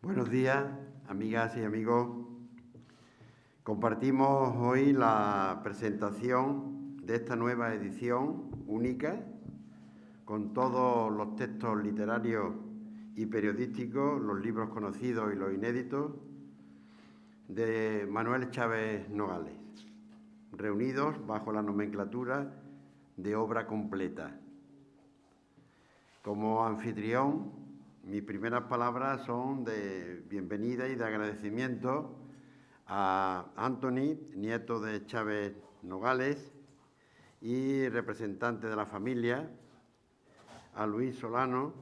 Buenos días, amigas y amigos. Compartimos hoy la presentación de esta nueva edición única con todos los textos literarios y periodísticos, los libros conocidos y los inéditos de Manuel Chávez Nogales, reunidos bajo la nomenclatura de obra completa. Como anfitrión, mis primeras palabras son de bienvenida y de agradecimiento a Anthony, nieto de Chávez Nogales y representante de la familia, a Luis Solano,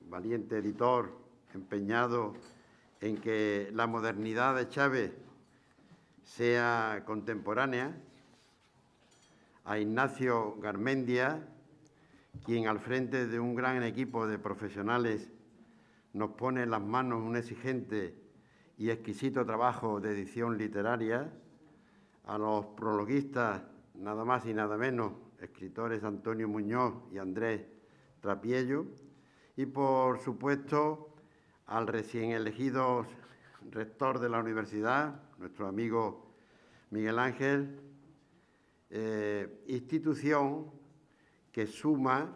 valiente editor empeñado en que la modernidad de Chávez sea contemporánea, a Ignacio Garmendia, quien al frente de un gran equipo de profesionales nos pone en las manos un exigente y exquisito trabajo de edición literaria, a los prologuistas, nada más y nada menos, escritores Antonio Muñoz y Andrés Trapiello, y por supuesto al recién elegido rector de la universidad, nuestro amigo Miguel Ángel, institución que suma,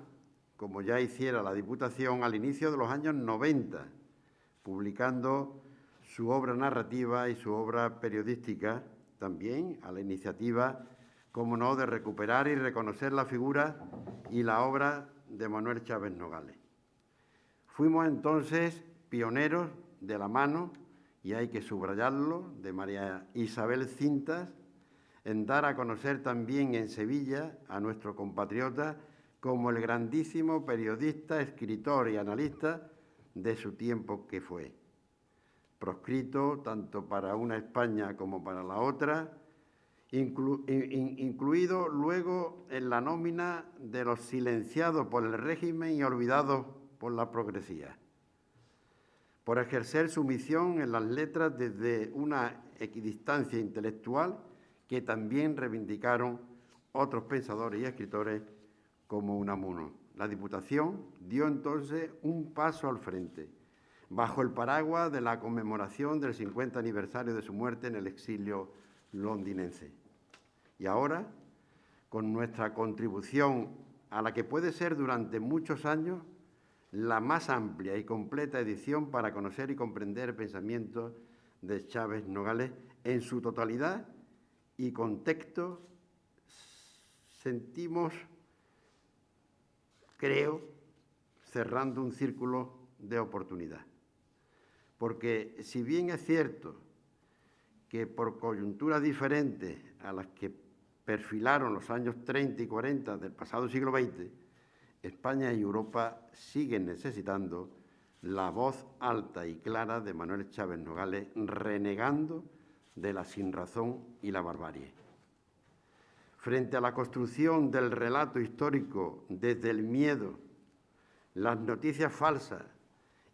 como ya hiciera la Diputación al inicio de los años 90, publicando su obra narrativa y su obra periodística, también a la iniciativa, como no, de recuperar y reconocer la figura y la obra de Manuel Chávez Nogales. Fuimos entonces pioneros de la mano, y hay que subrayarlo, de María Isabel Cintas, en dar a conocer también en Sevilla a nuestro compatriota como el grandísimo periodista, escritor y analista de su tiempo que fue. Proscrito tanto para una España como para la otra, incluido luego en la nómina de los silenciados por el régimen y olvidados por la progresía, por ejercer su misión en las letras desde una equidistancia intelectual que también reivindicaron otros pensadores y escritores como Unamuno. La Diputación dio entonces un paso al frente, bajo el paraguas de la conmemoración del 50 aniversario de su muerte en el exilio londinense. Y ahora, con nuestra contribución a la que puede ser durante muchos años la más amplia y completa edición para conocer y comprender el pensamiento de Chávez Nogales en su totalidad y contexto, sentimos, creo, cerrando un círculo de oportunidad. Porque si bien es cierto que por coyunturas diferentes a las que perfilaron los años 30 y 40 del pasado siglo XX, España y Europa siguen necesitando la voz alta y clara de Manuel Chávez Nogales, renegando de la sinrazón y la barbarie. Frente a la construcción del relato histórico desde el miedo, las noticias falsas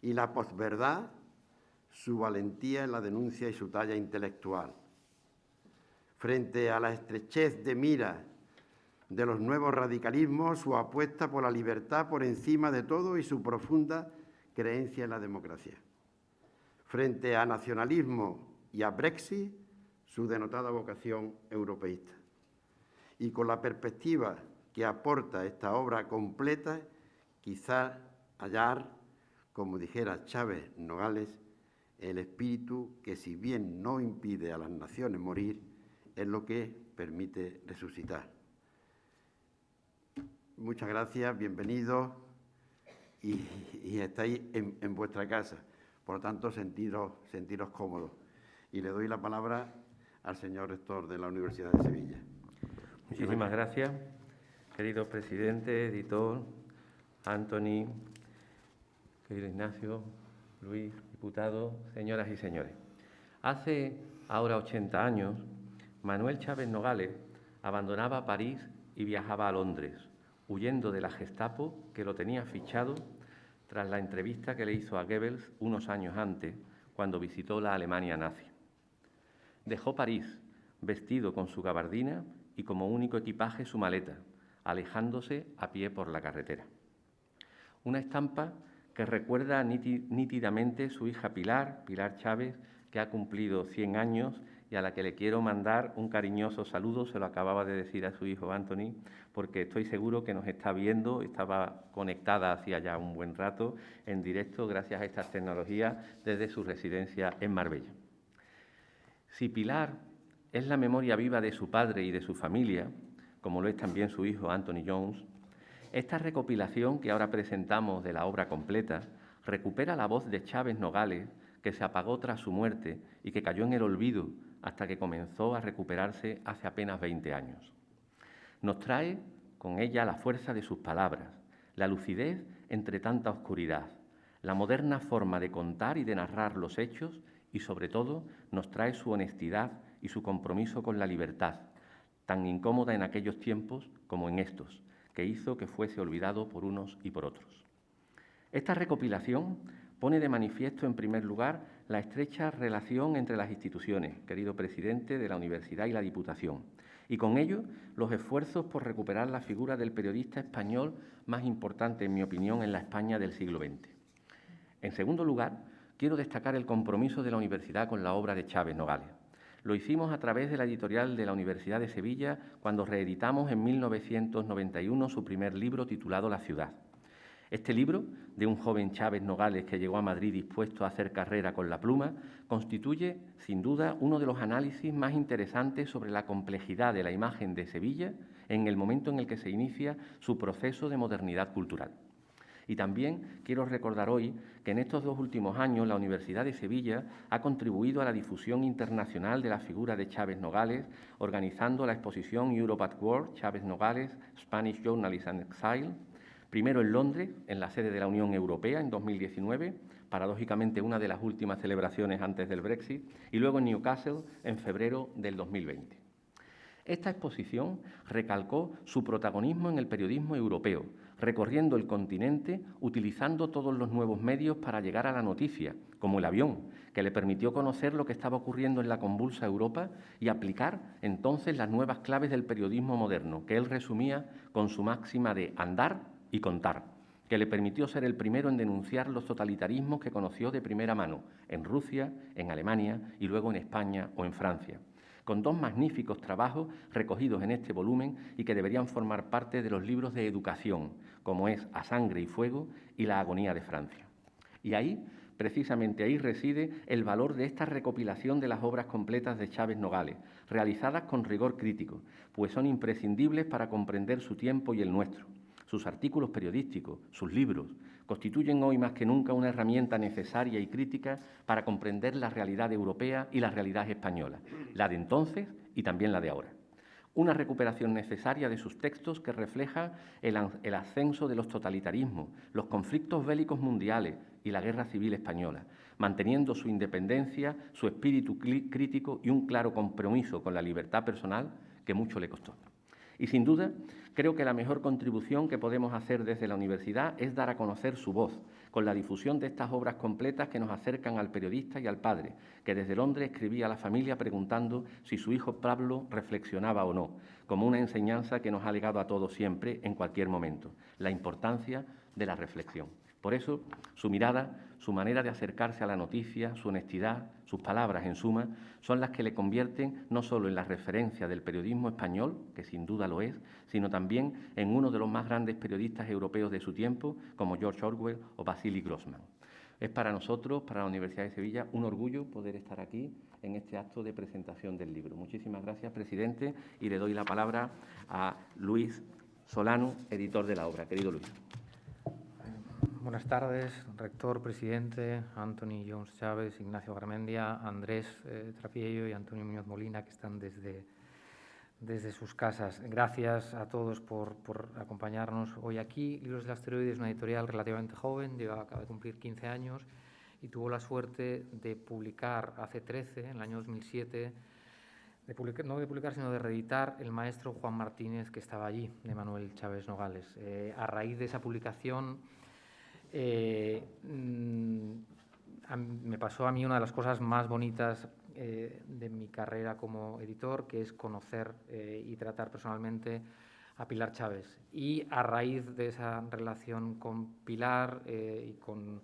y la posverdad, su valentía en la denuncia y su talla intelectual. Frente a la estrechez de mira de los nuevos radicalismos, su apuesta por la libertad por encima de todo y su profunda creencia en la democracia. Frente a nacionalismo y a Brexit, su denotada vocación europeísta. Y con la perspectiva que aporta esta obra completa, quizás hallar, como dijera Chávez Nogales, el espíritu que, si bien no impide a las naciones morir, es lo que permite resucitar. Muchas gracias, bienvenidos y estáis en vuestra casa. Por lo tanto, sentiros cómodos. Y le doy la palabra al señor rector de la Universidad de Sevilla. Muchísimas gracias, querido presidente, editor, Anthony, querido Ignacio, Luis, diputado, señoras y señores. Hace ahora 80 años, Manuel Chávez Nogales abandonaba París y viajaba a Londres, huyendo de la Gestapo que lo tenía fichado tras la entrevista que le hizo a Goebbels unos años antes, cuando visitó la Alemania nazi. Dejó París, vestido con su gabardina y como único equipaje su maleta, alejándose a pie por la carretera. Una estampa que que recuerda nítidamente su hija Pilar Chávez, que ha cumplido 100 años y a la que le quiero mandar un cariñoso saludo. Se lo acababa de decir a su hijo Anthony, porque estoy seguro que nos está viendo, estaba conectada hacía ya un buen rato en directo gracias a estas tecnologías desde su residencia en Marbella. Si Pilar es la memoria viva de su padre y de su familia, como lo es también su hijo Anthony Jones, esta recopilación que ahora presentamos de la obra completa recupera la voz de Chávez Nogales, que se apagó tras su muerte y que cayó en el olvido hasta que comenzó a recuperarse hace apenas 20 años. Nos trae con ella la fuerza de sus palabras, la lucidez entre tanta oscuridad, la moderna forma de contar y de narrar los hechos y, sobre todo, nos trae su honestidad y su compromiso con la libertad, tan incómoda en aquellos tiempos como en estos, que hizo que fuese olvidado por unos y por otros. Esta recopilación pone de manifiesto, en primer lugar, la estrecha relación entre las instituciones, querido presidente, de la Universidad y la Diputación, y con ello los esfuerzos por recuperar la figura del periodista español más importante, en mi opinión, en la España del siglo XX. En segundo lugar, quiero destacar el compromiso de la Universidad con la obra de Chávez Nogales. Lo hicimos a través de la editorial de la Universidad de Sevilla cuando reeditamos en 1991 su primer libro titulado La ciudad. Este libro, de un joven Chávez Nogales que llegó a Madrid dispuesto a hacer carrera con la pluma, constituye, sin duda, uno de los análisis más interesantes sobre la complejidad de la imagen de Sevilla en el momento en el que se inicia su proceso de modernidad cultural. Y también quiero recordar hoy que en estos 2 últimos años la Universidad de Sevilla ha contribuido a la difusión internacional de la figura de Chávez Nogales, organizando la exposición Europe at Work, Chávez Nogales, Spanish Journalist and Exile, primero en Londres, en la sede de la Unión Europea, en 2019, paradójicamente una de las últimas celebraciones antes del Brexit, y luego en Newcastle, en febrero del 2020. Esta exposición recalcó su protagonismo en el periodismo europeo, recorriendo el continente, utilizando todos los nuevos medios para llegar a la noticia, como el avión, que le permitió conocer lo que estaba ocurriendo en la convulsa Europa y aplicar entonces las nuevas claves del periodismo moderno, que él resumía con su máxima de andar y contar, que le permitió ser el primero en denunciar los totalitarismos que conoció de primera mano en Rusia, en Alemania y luego en España o en Francia, con 2 magníficos trabajos recogidos en este volumen y que deberían formar parte de los libros de educación, como es A sangre y fuego y La agonía de Francia. Y ahí, precisamente ahí reside el valor de esta recopilación de las obras completas de Chávez Nogales, realizadas con rigor crítico, pues son imprescindibles para comprender su tiempo y el nuestro. Sus artículos periodísticos, sus libros, constituyen hoy más que nunca una herramienta necesaria y crítica para comprender la realidad europea y la realidad española, la de entonces y también la de ahora. Una recuperación necesaria de sus textos que refleja el ascenso de los totalitarismos, los conflictos bélicos mundiales y la Guerra Civil Española, manteniendo su independencia, su espíritu crítico y un claro compromiso con la libertad personal que mucho le costó. Y sin duda, creo que la mejor contribución que podemos hacer desde la universidad es dar a conocer su voz, con la difusión de estas obras completas que nos acercan al periodista y al padre, que desde Londres escribía a la familia preguntando si su hijo Pablo reflexionaba o no, como una enseñanza que nos ha legado a todos siempre, en cualquier momento, la importancia de la reflexión. Por eso, su mirada, su manera de acercarse a la noticia, su honestidad, sus palabras, en suma, son las que le convierten no solo en la referencia del periodismo español, que sin duda lo es, sino también en uno de los más grandes periodistas europeos de su tiempo, como George Orwell o Vasily Grossman. Es para nosotros, para la Universidad de Sevilla, un orgullo poder estar aquí en este acto de presentación del libro. Muchísimas gracias, presidente, y le doy la palabra a Luis Solano, editor de la obra. Querido Luis. Buenas tardes, rector, presidente, Anthony Jones Chávez, Ignacio Garmendia, Andrés Trapiello y Antonio Muñoz Molina, que están desde sus casas. Gracias a todos por acompañarnos hoy aquí. Libros del Asteroide es una editorial relativamente joven, acaba de cumplir 15 años y tuvo la suerte de publicar hace 13, en el año 2007, no de publicar, sino de reeditar El maestro Juan Martínez, que estaba allí, de Manuel Chávez Nogales. A raíz de esa publicación, me pasó a mí una de las cosas más bonitas de mi carrera como editor, que es conocer y tratar personalmente Pilar Chávez. Y a raíz de esa relación con Pilar y con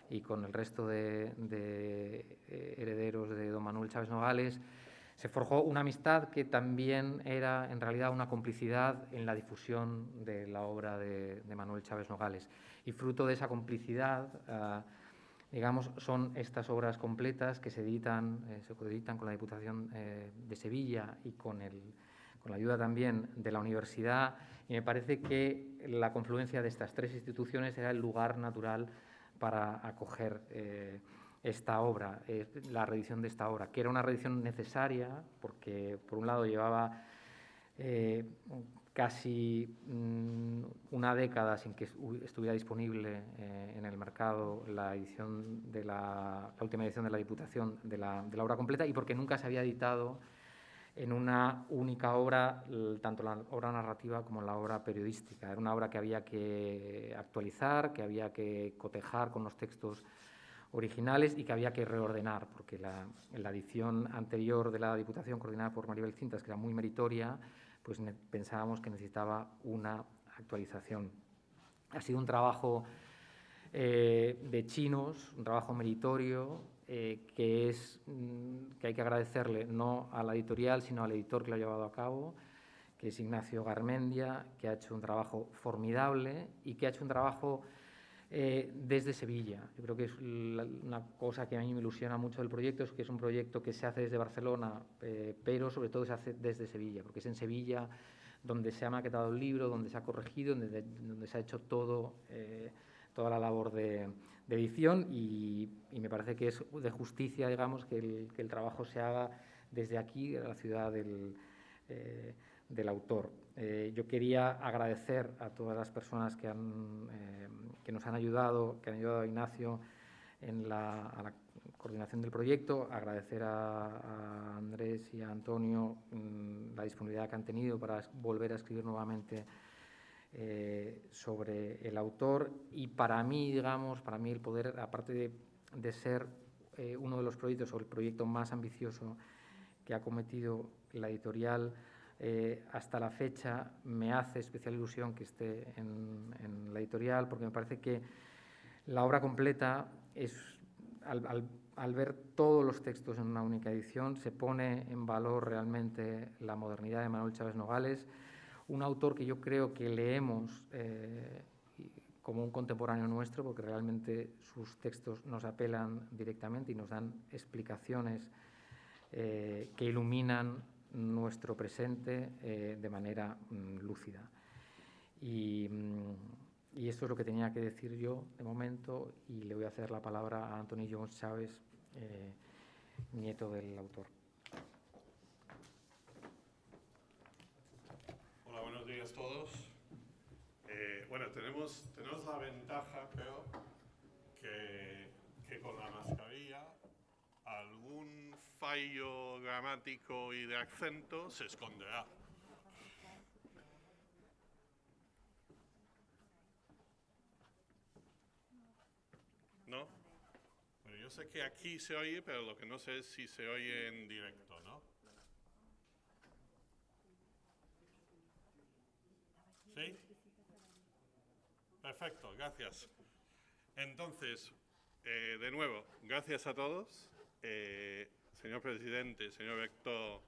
el resto de herederos de don Manuel Chávez Nogales, se forjó una amistad que también era en realidad una complicidad en la difusión de la obra de Manuel Chávez Nogales. Y fruto de esa complicidad, digamos, son estas obras completas que se coeditan con la Diputación de Sevilla y con la ayuda también de la universidad, y me parece que la confluencia de estas tres instituciones era el lugar natural para acoger esta obra, la reedición de esta obra, que era una reedición necesaria porque, por un lado, llevaba casi una década sin que estuviera disponible en el mercado la edición de la última edición de la Diputación de la obra completa, y porque nunca se había editado en una única obra, tanto la obra narrativa como la obra periodística. Era una obra que había que actualizar, que había que cotejar con los textos originales y que había que reordenar, porque la edición anterior de la Diputación, coordinada por Maribel Cintas, que era muy meritoria, pues pensábamos que necesitaba una actualización. Ha sido un trabajo de chinos, un trabajo meritorio, que hay que agradecerle no a la editorial, sino al editor que lo ha llevado a cabo, que es Ignacio Garmendia, que ha hecho un trabajo formidable y que ha hecho un trabajo desde Sevilla. Yo creo que es una cosa que a mí me ilusiona mucho del proyecto, es que es un proyecto que se hace desde Barcelona, pero sobre todo se hace desde Sevilla, porque es en Sevilla donde se ha maquetado el libro, donde se ha corregido, donde se ha hecho toda la labor de edición, y me parece que es de justicia, digamos, que el trabajo se haga desde aquí, de la ciudad del autor. Yo quería agradecer a todas las personas que nos han ayudado, que han ayudado a Ignacio a la coordinación del proyecto, agradecer a Andrés y a Antonio la disponibilidad que han tenido para volver a escribir nuevamente sobre el autor, y para mí, digamos, el poder, aparte de ser uno de los proyectos o el proyecto más ambicioso que ha cometido la editorial hasta la fecha, me hace especial ilusión que esté en la editorial, porque me parece que la obra completa es, al ver todos los textos en una única edición, se pone en valor realmente la modernidad de Manuel Chávez Nogales, un autor que yo creo que leemos como un contemporáneo nuestro, porque realmente sus textos nos apelan directamente y nos dan explicaciones que iluminan nuestro presente de manera lúcida. Y esto es lo que tenía que decir yo de momento, y le voy a ceder la palabra a Anthony Jones Chávez, nieto del autor. Hola, buenos días a todos. Bueno, tenemos la ventaja, creo, que con la mascarilla algún fallo gramático y de acento se esconderá. ¿No? Bueno, yo sé que aquí se oye, pero lo que no sé es si se oye en directo, ¿no? ¿Sí? Perfecto, gracias. Entonces, de nuevo, gracias a todos. Señor presidente, señor rector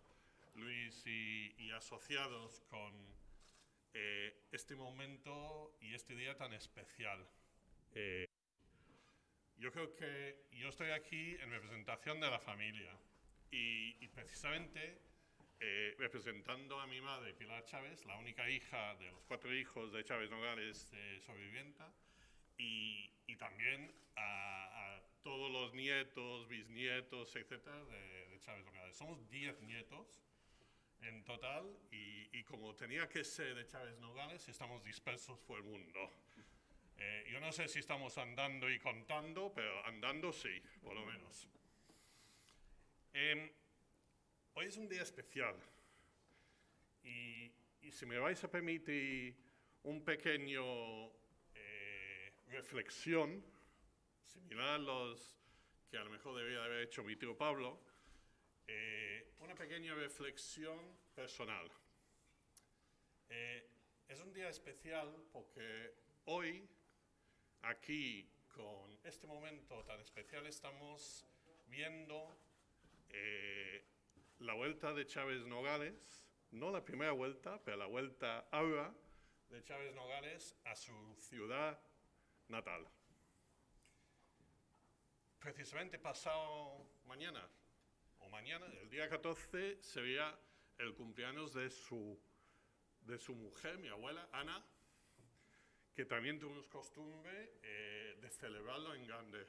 Luis y asociados con este momento y este día tan especial. Yo creo que yo estoy aquí en representación de la familia y precisamente representando a mi madre, Pilar Chávez, la única hija de los 4 hijos de Chávez Nogales sobrevivienta, y también a todos los nietos, bisnietos, etcétera, de Chávez Nogales. Somos 10 nietos en total, y como tenía que ser de Chávez Nogales, estamos dispersos por el mundo. Yo no sé si estamos andando y contando, pero andando sí, por lo menos. Hoy es un día especial, y si me vais a permitir un pequeño reflexión, similar a los que a lo mejor debería haber hecho mi tío Pablo, una pequeña reflexión personal. Es un día especial porque hoy, aquí, con este momento tan especial, estamos viendo la vuelta de Chávez Nogales, no la primera vuelta, pero la vuelta ahora de Chávez Nogales a su ciudad natal. Precisamente pasado mañana, el día 14, sería el cumpleaños de su mujer, mi abuela, Ana, que también tuvimos costumbre de celebrarlo en grande.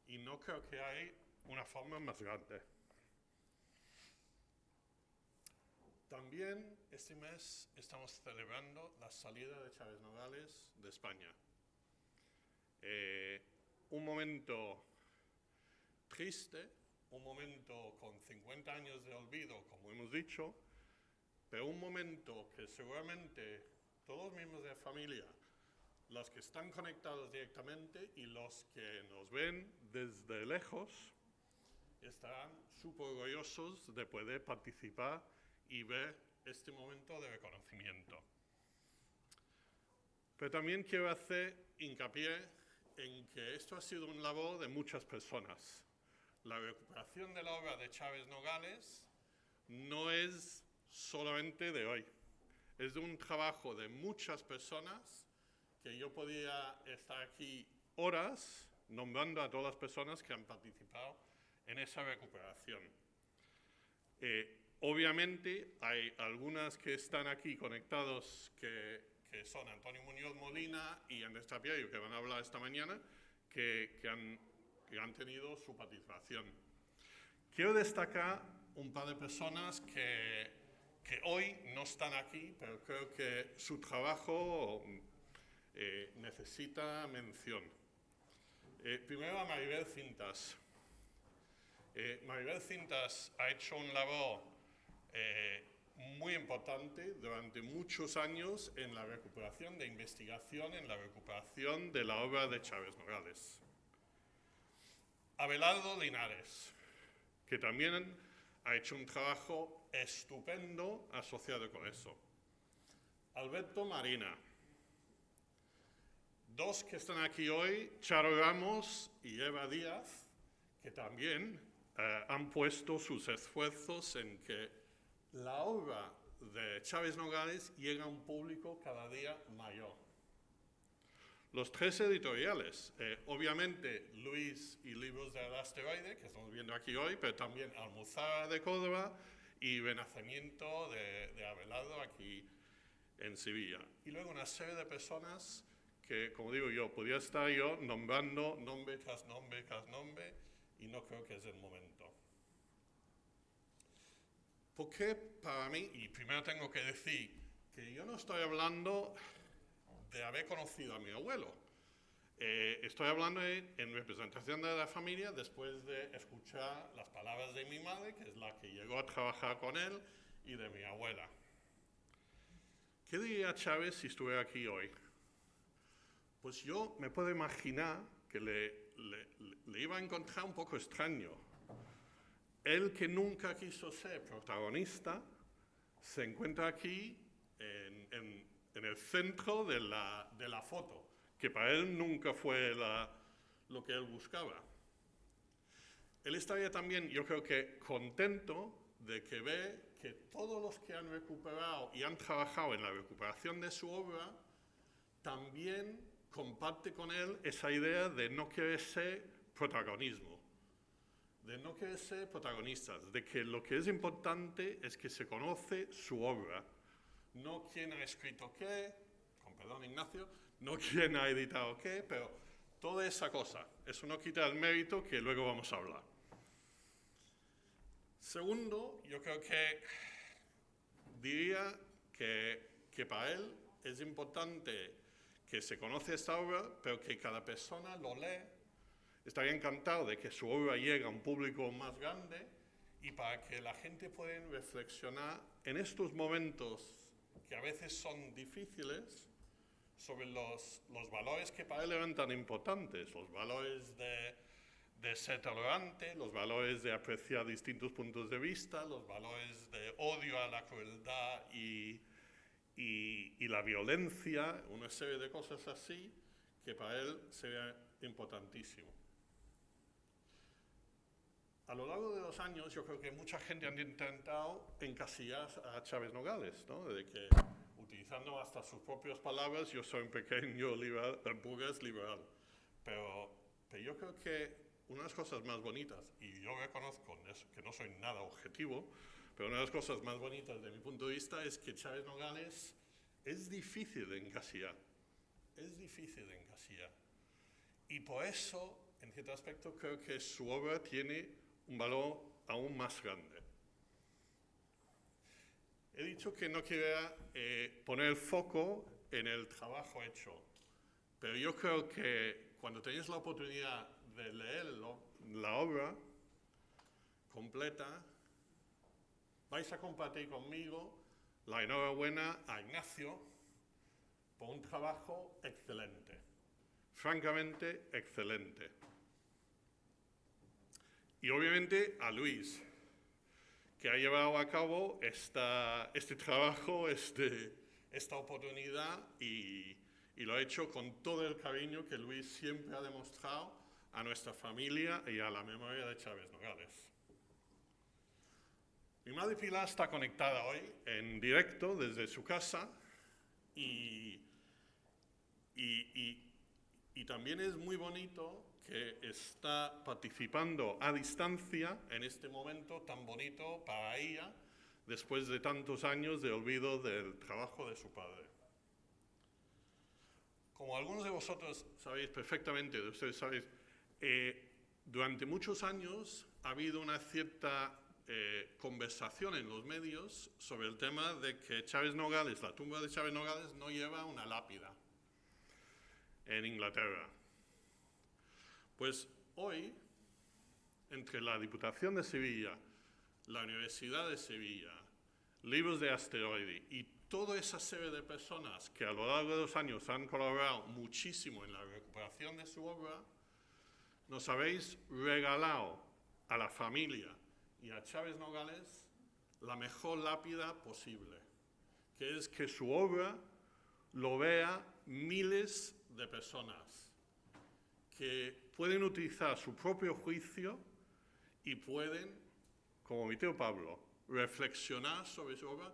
Y no creo que hay una forma más grande. También este mes estamos celebrando la salida de Chávez Nogales de España. Un momento triste, un momento con 50 años de olvido, como hemos dicho, pero un momento que seguramente todos los miembros de la familia, los que están conectados directamente y los que nos ven desde lejos, estarán súper orgullosos de poder participar y ver este momento de reconocimiento. Pero también quiero hacer hincapié en que esto ha sido un labor de muchas personas. La recuperación de la obra de Chávez Nogales no es solamente de hoy, es de un trabajo de muchas personas que yo podía estar aquí horas nombrando a todas las personas que han participado en esa recuperación. Obviamente hay algunas que están aquí conectados que son Antonio Muñoz Molina y Andrés Trapieyo, que van a hablar esta mañana, que han tenido su participación. Quiero destacar un par de personas que hoy no están aquí, pero creo que su trabajo necesita mención. Primero a Maribel Cintas. Maribel Cintas ha hecho un labor muy importante durante muchos años en la recuperación de investigación, en la recuperación de la obra de Chávez Nogales. Abelardo Linares, que también ha hecho un trabajo estupendo asociado con eso. Alberto Marina. Dos que están aquí hoy, Charo Ramos y Eva Díaz, que también han puesto sus esfuerzos en que la obra de Chávez Nogales llega a un público cada día mayor. Los tres editoriales, obviamente Luis y Libros del Asteroide, que estamos viendo aquí hoy, pero también Almuzara de Córdoba y Renacimiento de Abelardo aquí en Sevilla. Y luego una serie de personas que, como digo yo, podría estar yo nombrando nombre tras nombre tras nombre y no creo que es el momento. Porque para mí, y primero tengo que decir que yo no estoy hablando de haber conocido a mi abuelo. Estoy hablando en representación de la familia después de escuchar las palabras de mi madre, que es la que llegó a trabajar con él, y de mi abuela. ¿Qué diría Chávez si estuviera aquí hoy? Pues yo me puedo imaginar que le iba a encontrar un poco extraño. Él que nunca quiso ser protagonista, se encuentra aquí en el centro de la foto, que para él nunca fue lo que él buscaba. Él estaría también, yo creo que, contento de que ve que todos los que han recuperado y han trabajado en la recuperación de su obra, también comparte con él esa idea de no querer ser protagonismo, de no querer ser protagonistas, de que lo que es importante es que se conoce su obra, no quién ha escrito qué, con perdón Ignacio, no quién ha editado qué, pero toda esa cosa. Eso no quita el mérito que luego vamos a hablar. Segundo, yo creo que diría que para él es importante que se conoce esta obra, pero que cada persona lo lee. Estaría encantado de que su obra llegue a un público más grande y para que la gente pueda reflexionar en estos momentos que a veces son difíciles sobre los valores que para él eran tan importantes, los valores de ser tolerante, los valores de apreciar distintos puntos de vista, los valores de odio a la crueldad y y la violencia, una serie de cosas así, que para él sería importantísimo. A lo largo de los años, yo creo que mucha gente ha intentado encasillar a Chávez Nogales, ¿no? De que, utilizando hasta sus propias palabras, yo soy un pequeño liberal, burgués liberal. Pero yo creo que una de las cosas más bonitas, y yo reconozco que no soy nada objetivo, pero una de las cosas más bonitas de mi punto de vista es que Chávez Nogales es difícil de encasillar. Es difícil de encasillar. Y por eso, en cierto aspecto, creo que su obra tiene un valor aún más grande. He dicho que no quería poner el foco en el trabajo hecho, pero yo creo que cuando tenéis la oportunidad de leer la obra completa, vais a compartir conmigo la enhorabuena a Ignacio por un trabajo excelente, francamente excelente. Y obviamente a Luis, que ha llevado a cabo este trabajo, esta oportunidad y lo ha hecho con todo el cariño que Luis siempre ha demostrado a nuestra familia y a la memoria de Chávez Nogales. Mi madre Pilar está conectada hoy en directo desde su casa y también es muy bonito que está participando a distancia en este momento tan bonito para ella, después de tantos años de olvido del trabajo de su padre. Como algunos de vosotros sabéis perfectamente, durante muchos años ha habido una cierta conversación en los medios sobre el tema de que Chávez Nogales, la tumba de Chávez Nogales, no lleva una lápida en Inglaterra. Pues hoy, entre la Diputación de Sevilla, la Universidad de Sevilla, Libros de Asteroide y toda esa serie de personas que a lo largo de los años han colaborado muchísimo en la recuperación de su obra, nos habéis regalado a la familia y a Chávez Nogales la mejor lápida posible, que es que su obra lo vea miles de personas que pueden utilizar su propio juicio y pueden, como mi tío Pablo, reflexionar sobre su obra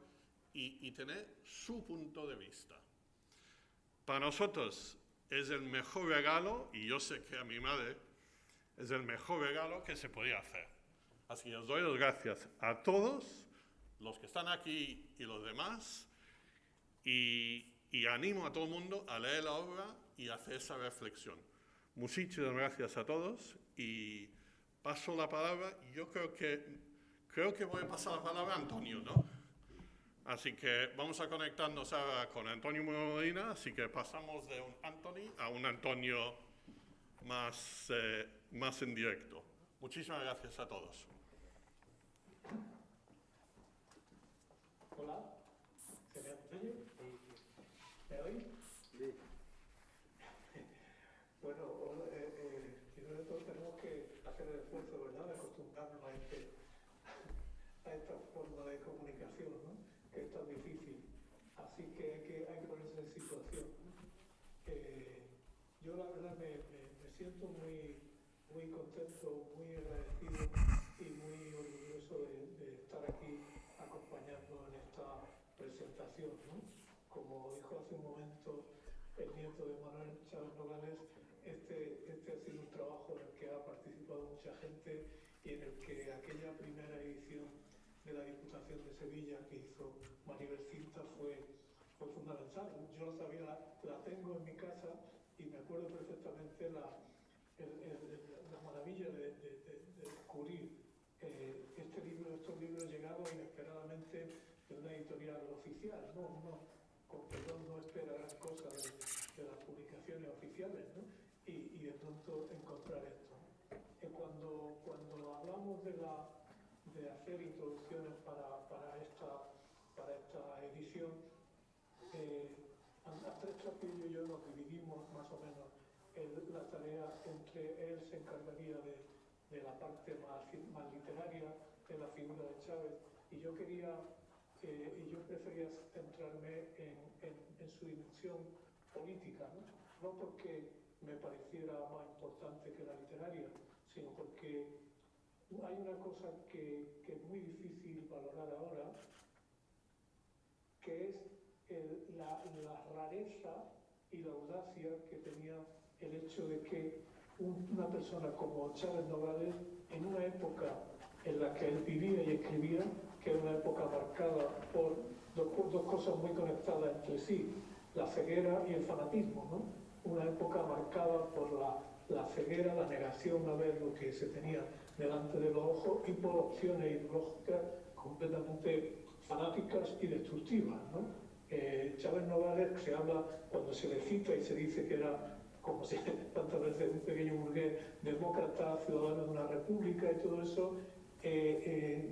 y tener su punto de vista. Para nosotros es el mejor regalo, y yo sé que a mi madre es el mejor regalo que se podía hacer. Así que os doy las gracias a todos, los que están aquí y los demás, y animo a todo el mundo a leer la obra y hacer esa reflexión. Muchísimas gracias a todos y paso la palabra. Yo creo que voy a pasar la palabra a Antonio, ¿no? Así que vamos a conectarnos ahora con Antonio Molina, así que pasamos de un Anthony a un Antonio más en directo. Muchísimas gracias a todos. Hola, ¿se me oye? ¿Me oís? Sí. Bueno, primero de todo tenemos que hacer el esfuerzo, ¿verdad?, de acostumbrarnos a esta forma de comunicación, ¿no?, que es tan difícil. Así que hay que ponerse en situación. Yo la verdad me siento muy contento, muy agradecido y muy orgulloso de estar aquí acompañando en esta presentación, ¿no? Como dijo hace un momento el nieto de Manuel Chávez Nogales, este ha sido un trabajo en el que ha participado mucha gente y en el que aquella primera edición de la Diputación de Sevilla que hizo Maribel Cinta fue fundamental. Yo la sabía, la tengo en mi casa y me acuerdo perfectamente la maravilla de descubrir estos libros llegados inesperadamente de una editorial oficial, con perdón, no espera gran cosa de las publicaciones oficiales, ¿no? Y de pronto encontrar esto. Cuando hablamos de hacer introducciones para esta edición, Andrés Trapillo y yo nos dividimos más o menos la tarea entre él se encargaría de la parte más literaria de la figura de Chávez y yo quería y yo prefería centrarme en su dimensión política, ¿no? No porque me pareciera más importante que la literaria, sino porque hay una cosa que es muy difícil valorar ahora, que es la rareza y la audacia que tenía el hecho de que una persona como Chávez Nogales, en una época en la que él vivía y escribía, que era una época marcada por dos cosas muy conectadas entre sí, la ceguera y el fanatismo, ¿no? Una época marcada por la ceguera, la negación a ver lo que se tenía delante de los ojos y por opciones ideológicas completamente fanáticas y destructivas, ¿no? Chávez Nogales, se habla, cuando se le cita y se dice que era, como se tantas veces, un pequeño burgués demócrata, ciudadano de una república y todo eso,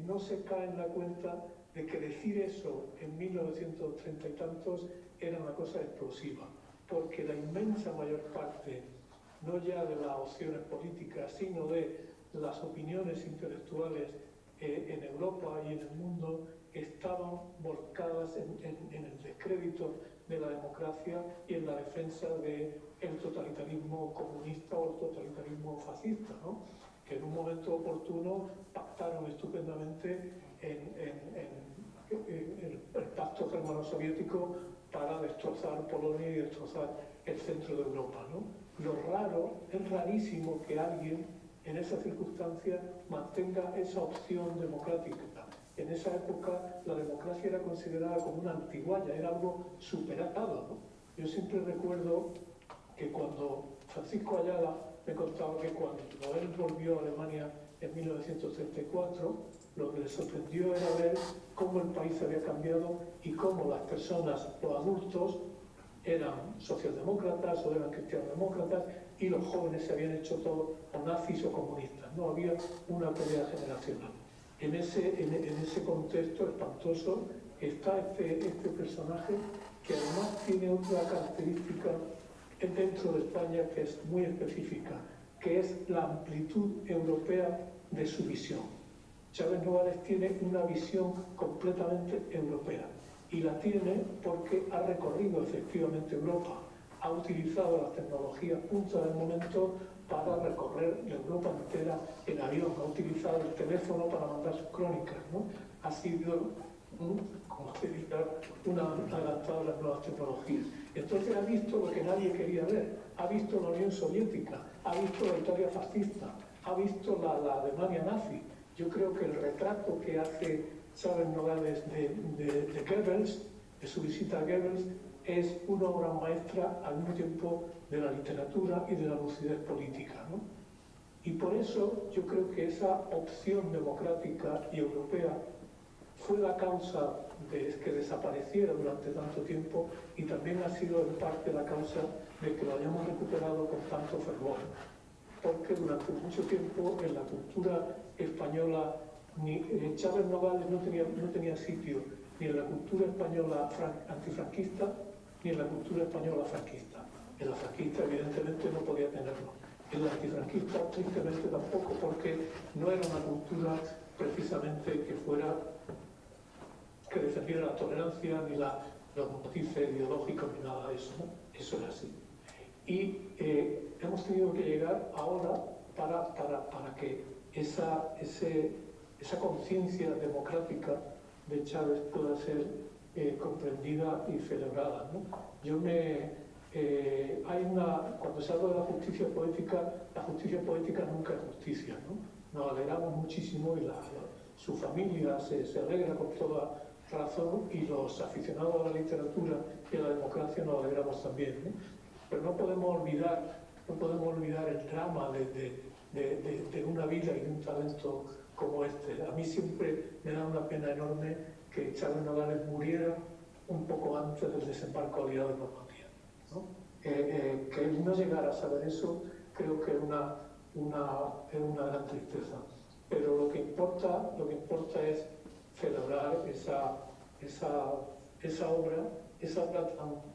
no se cae en la cuenta de que decir eso en 1930 y tantos era una cosa explosiva, porque la inmensa mayor parte, no ya de las opciones políticas, sino de las opiniones intelectuales en Europa y en el mundo, estaban volcadas en el descrédito de la democracia y en la defensa del totalitarismo comunista o el totalitarismo fascista, ¿no? Que en un momento oportuno pactaron estupendamente el pacto germano-soviético para destrozar Polonia y destrozar el centro de Europa, ¿no? Lo raro, es rarísimo que alguien en esa circunstancia mantenga esa opción democrática. En esa época la democracia era considerada como una antigualla, era algo superado, ¿no? Yo siempre recuerdo que cuando Francisco Ayala me contaba que cuando él volvió a Alemania en 1934, lo que le sorprendió era ver cómo el país había cambiado y cómo las personas, los adultos, eran socialdemócratas o eran cristianodemócratas y los jóvenes se habían hecho todos o nazis o comunistas. No había una pelea generacional. En ese contexto espantoso está este personaje que además tiene otra característica dentro de España que es muy específica, que es la amplitud europea de su visión. Chávez Nogales tiene una visión completamente europea y la tiene porque ha recorrido efectivamente Europa, ha utilizado las tecnologías punta del momento para recorrer la Europa entera en avión, ha utilizado el teléfono para mandar sus crónicas, ¿no? Ha sido, como se dice, un adelantado a las nuevas tecnologías. Entonces ha visto lo que nadie quería ver, ha visto la Unión Soviética, ha visto la Italia fascista, ha visto la Alemania nazi. Yo creo que el retrato que hace Chávez Nogales de Goebbels, de su visita a Goebbels, es una obra maestra al mismo tiempo de la literatura y de la lucidez política, ¿no? Y por eso yo creo que esa opción democrática y europea fue la causa de que desapareciera durante tanto tiempo y también ha sido en parte la causa de que lo hayamos recuperado con tanto fervor. Porque durante mucho tiempo en la cultura española Chávez Nogales no tenía sitio ni en la cultura española antifranquista ni en la cultura española franquista. En la franquista evidentemente no podía tenerlo. En la antifranquista tristemente tampoco, porque no era una cultura precisamente que defendiera la tolerancia ni los motivos ideológicos ni nada de eso, ¿no? Eso era así. Y hemos tenido que llegar ahora para que esa conciencia democrática de Chávez pueda ser comprendida y celebrada, ¿no? Cuando se habla de la justicia poética nunca es justicia, ¿no? Nos alegramos muchísimo y su familia se alegra con toda razón y los aficionados a la literatura y a la democracia nos alegramos también, ¿no? Pero no podemos olvidar el drama de una vida y de un talento como este. A mí siempre me da una pena enorme que Chávez Nogales muriera un poco antes del desembarco aliado de Normandía, ¿no? Que él no llegara a saber eso, creo que es una gran tristeza. Pero lo que importa es celebrar esa obra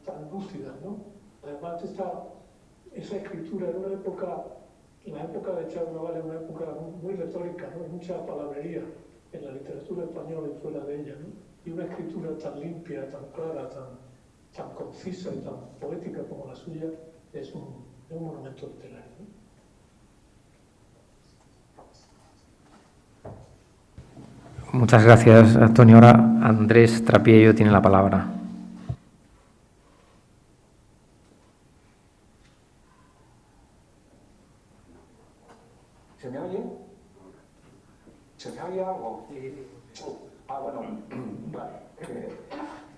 tan lúcida, ¿no? Además, esa escritura en la época de Chávez Nogales es una época muy retórica, ¿no? Mucha palabrería en la literatura española y fuera de ella, ¿no? y una escritura tan limpia, tan clara, tan concisa y tan poética como la suya es un monumento literario, ¿no? Muchas gracias, Antonio. Ahora Andrés Trapiello tiene la palabra. ¿Se me oye? ¿Se me oye algo? Bueno, vale.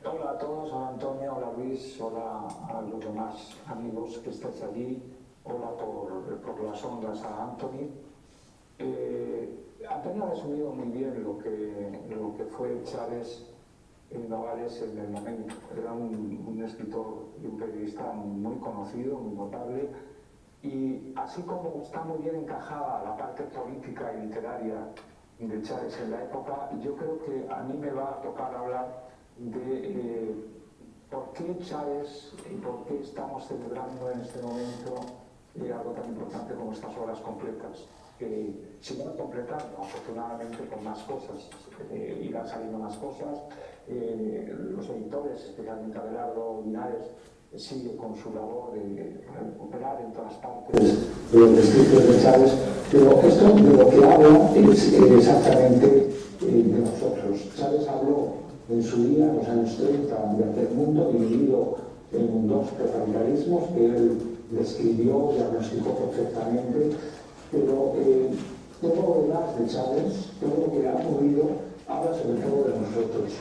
Hola a todos, hola Antonio, hola Luis, hola a los demás amigos que estáis allí, hola por las ondas a Anthony. Antonio ha resumido muy bien lo que fue Chávez Nogales en el momento. Era un escritor y un periodista muy conocido, muy notable, y así como está muy bien encajada la parte política y literaria de Chávez en la época, yo creo que a mí me va a tocar hablar de por qué Chávez y por qué estamos celebrando en este momento algo tan importante como estas obras completas. Se van a completar, afortunadamente, con más cosas, irán saliendo más cosas. Los editores, especialmente Abelardo Linares, sigue con su labor de recuperar en todas partes los escritos de Chávez, pero esto de lo que habla es exactamente de nosotros. Chávez habló en su día, en los años 30, de aquel mundo dividido en dos totalitarismos que él describió, diagnosticó perfectamente, pero todo lo demás de Chávez, todo lo que ha ocurrido, habla sobre todo de nosotros.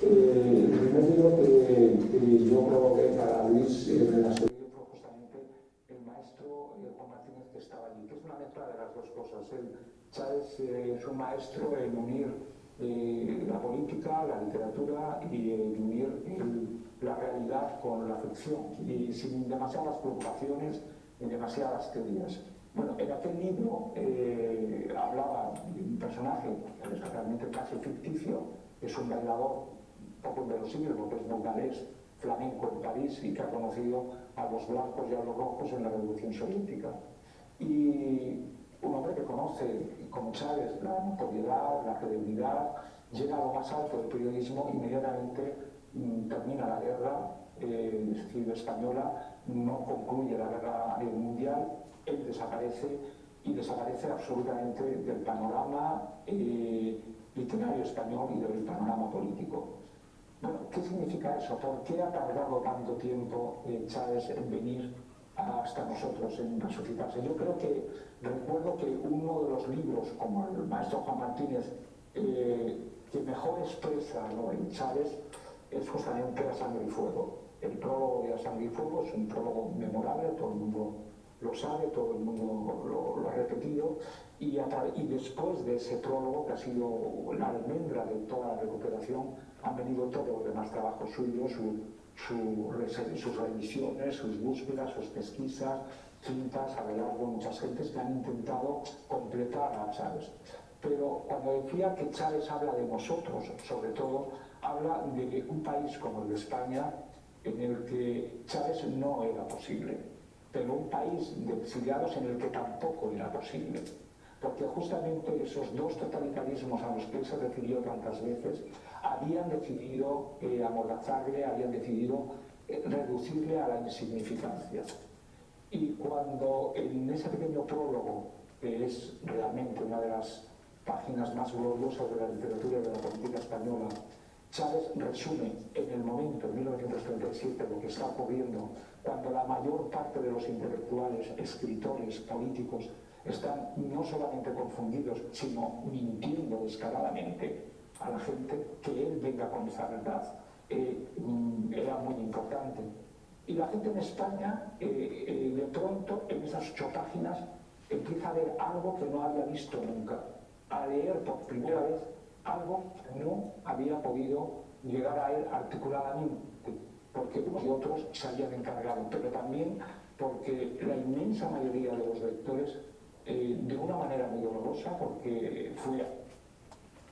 El primer libro que yo provoqué para Luis en la serie fue justamente el maestro Juan Martínez, que estaba allí, que es una mezcla de las dos cosas. Chávez es un maestro en unir la política, la literatura y en unir la realidad con la ficción, y sin demasiadas preocupaciones ni demasiadas teorías. Bueno, en aquel libro hablaba de un personaje que es realmente casi ficticio, es un bailador poco inverosímil porque es burgalés, flamenco en París y que ha conocido a los blancos y a los rojos en la Revolución Soviética. Y un hombre que conoce, como Chávez, la notoriedad, la credibilidad, llega a lo más alto del periodismo, inmediatamente termina la guerra civil española, no concluye la guerra mundial, él desaparece y desaparece absolutamente del panorama literario español y del panorama político. Bueno, ¿qué significa eso? ¿Por qué ha tardado tanto tiempo Chávez en venir hasta nosotros, en resucitarse? Yo creo que recuerdo que uno de los libros, como el maestro Juan Martínez, que mejor expresa en Chávez es justamente A Sangre y Fuego. El prólogo de A Sangre y Fuego es un prólogo memorable, todo el mundo lo sabe, todo el mundo lo ha repetido, y después de ese prólogo, que ha sido la almendra de toda la recuperación, han venido todos los demás trabajos suyos, sus revisiones, sus búsquedas, sus pesquisas, cintas, Abelardo, muchas gentes que han intentado completar a Chávez. Pero cuando decía que Chávez habla de nosotros, sobre todo, habla de un país como el de España, en el que Chávez no era posible, pero un país de exiliados en el que tampoco era posible, porque justamente esos dos totalitarismos a los que él se refirió tantas veces habían decidido amordazarle, habían decidido reducirle a la insignificancia. Y cuando en ese pequeño prólogo, que es realmente una de las páginas más gloriosas de la literatura y de la política española, Chávez resume en el momento, en 1937, lo que está ocurriendo, cuando la mayor parte de los intelectuales, escritores, políticos, están no solamente confundidos, sino mintiendo descaradamente a la gente, que él venga con esa verdad era muy importante. Y la gente en España, de pronto, en esas 8 páginas, empieza a ver algo que no había visto nunca, a leer por primera vez algo que no había podido llegar a él articuladamente, porque unos y otros se habían encargado, pero también porque la inmensa mayoría de los lectores, de una manera muy dolorosa, porque fue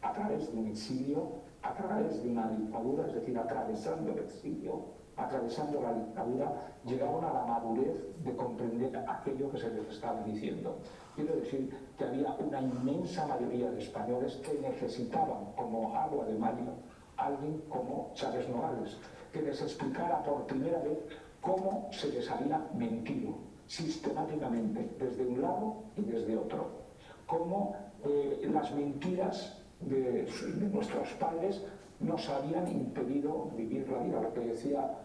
a través de un exilio, a través de una dictadura, es decir, atravesando el exilio, atravesando la dictadura, llegaron a la madurez de comprender aquello que se les estaba diciendo. Quiero decir que había una inmensa mayoría de españoles que necesitaban, como agua de mayo, alguien como Chávez Nogales, que les explicara por primera vez cómo se les había mentido sistemáticamente desde un lado y desde otro, cómo las mentiras de nuestros padres nos habían impedido vivir la vida. Lo que decía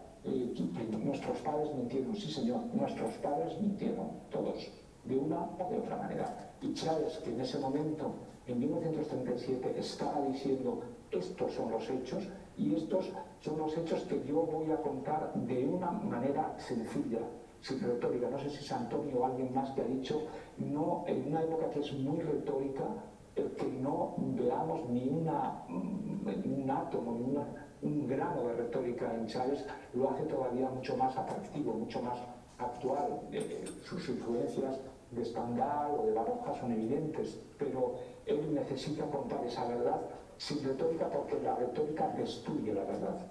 nuestros padres mintieron, sí señor, nuestros padres mintieron, todos, de una o de otra manera. Y Chávez, que en ese momento, en 1937, estaba diciendo estos son los hechos, y estos son los hechos que yo voy a contar de una manera sencilla, sin retórica. No sé si es Antonio o alguien más que ha dicho, no, en una época que es muy retórica, el que no veamos ni un átomo, ni un grano de retórica en Chávez, lo hace todavía mucho más atractivo, mucho más actual. Sus influencias de Stendhal o de Baroja son evidentes, pero él necesita contar esa verdad sin retórica, porque la retórica destruye la verdad.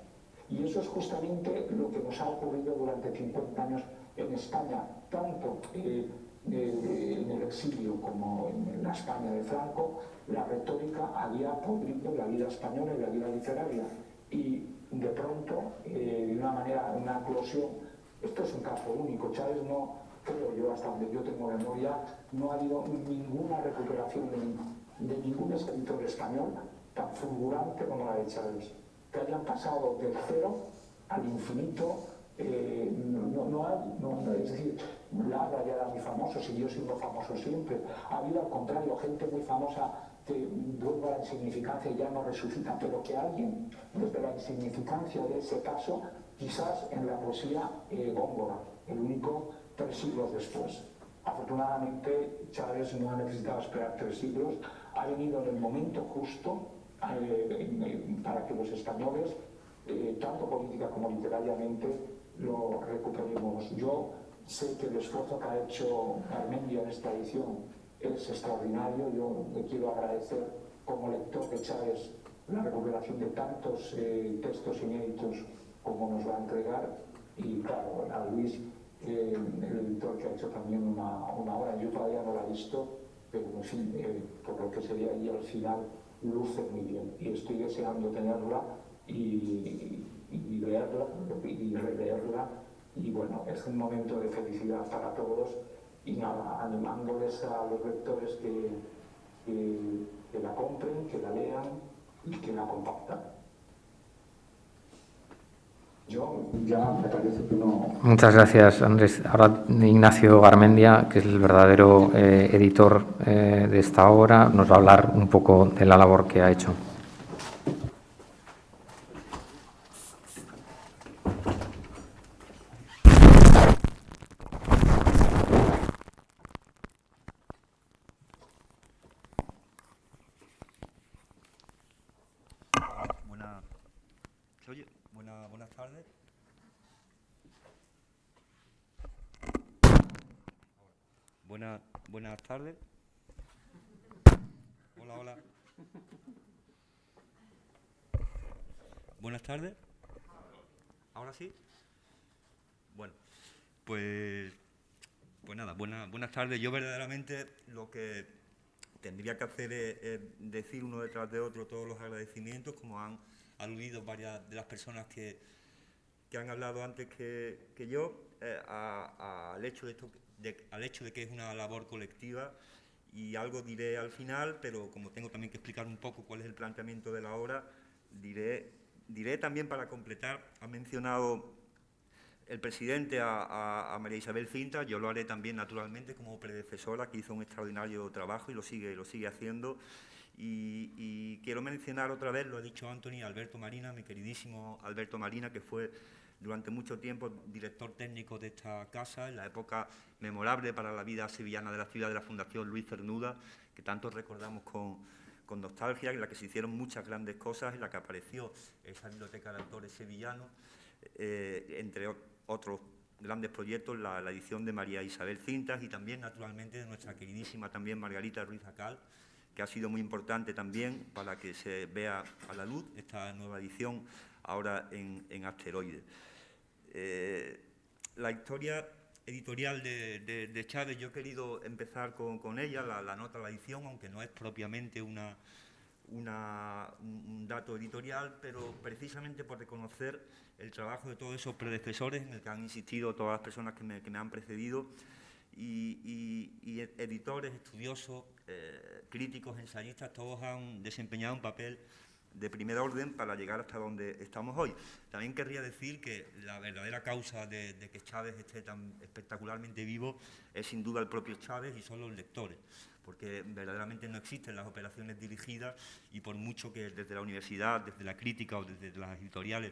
Y eso es justamente lo que nos ha ocurrido durante 50 años en España, tanto en el exilio como en la España de Franco. La retórica había podrido la vida española y la vida literaria, y de pronto, de una manera, una eclosión. Esto es un caso único. Chávez no, creo yo, hasta donde yo tengo memoria, no ha habido ninguna recuperación de ningún escritor español tan fulgurante como la de Chávez, que hayan pasado del cero al infinito. Es decir, Lara ya era muy famoso, siguió siendo famoso siempre. Ha habido, al contrario, gente muy famosa que vuelve a la insignificancia y ya no resucita, pero que alguien desde la insignificancia de ese caso, quizás en la poesía Góngora, el único 3 siglos después. Afortunadamente, Chávez no ha necesitado esperar 3 siglos, ha venido en el momento justo para que los españoles, tanto política como literariamente, lo recuperemos. Yo sé que el esfuerzo que ha hecho Garmendia en esta edición es extraordinario. Yo le quiero agradecer como lector de Chávez la recuperación de tantos textos inéditos como nos va a entregar, y claro, a Luis, el editor, que ha hecho también una obra. Yo todavía no la he visto, pero en fin, por lo que se ve ahí al final, luce muy bien, y estoy deseando tenerla y leerla y releerla, y bueno, es un momento de felicidad para todos, y nada, animándoles a los lectores que la compren, que la lean y que la compartan. Yo ya me parece que no... Muchas gracias, Andrés. Ahora Ignacio Garmendia, que es el verdadero editor de esta obra, nos va a hablar un poco de la labor que ha hecho. Buenas tardes. Buenas tardes. Hola. Buenas tardes. ¿Ahora sí? Bueno, pues nada, buenas tardes. Yo verdaderamente lo que tendría que hacer es decir uno detrás de otro todos los agradecimientos, como han aludido varias de las personas que han hablado antes que yo, al hecho de que es una labor colectiva, y algo diré al final, pero como tengo también que explicar un poco cuál es el planteamiento de la obra, diré también para completar. Ha mencionado el presidente a María Isabel Cintas. Yo lo haré también naturalmente como predecesora, que hizo un extraordinario trabajo y lo sigue haciendo. Y quiero mencionar otra vez, lo ha dicho Anthony, Alberto Marina, mi queridísimo Alberto Marina, que fue durante mucho tiempo director técnico de esta casa, en la época memorable para la vida sevillana de la ciudad de la Fundación Luis Cernuda, que tanto recordamos con nostalgia, en la que se hicieron muchas grandes cosas, en la que apareció esa biblioteca de autores sevillanos, entre otros grandes proyectos, la edición de María Isabel Cintas, y también, naturalmente, de nuestra queridísima también Margarita Ruiz Acal, que ha sido muy importante también para que se vea a la luz esta nueva edición ahora en Asteroide. La historia editorial de Chávez, yo he querido empezar con ella, la nota, la edición, aunque no es propiamente una un dato editorial, pero precisamente por reconocer el trabajo de todos esos predecesores en el que han insistido todas las personas que me han precedido, y editores, estudiosos, críticos, ensayistas, todos han desempeñado un papel de primer orden para llegar hasta donde estamos hoy. También querría decir que la verdadera causa de que Chávez esté tan espectacularmente vivo es sin duda el propio Chávez y son los lectores, porque verdaderamente no existen las operaciones dirigidas, y por mucho que desde la universidad, desde la crítica o desde las editoriales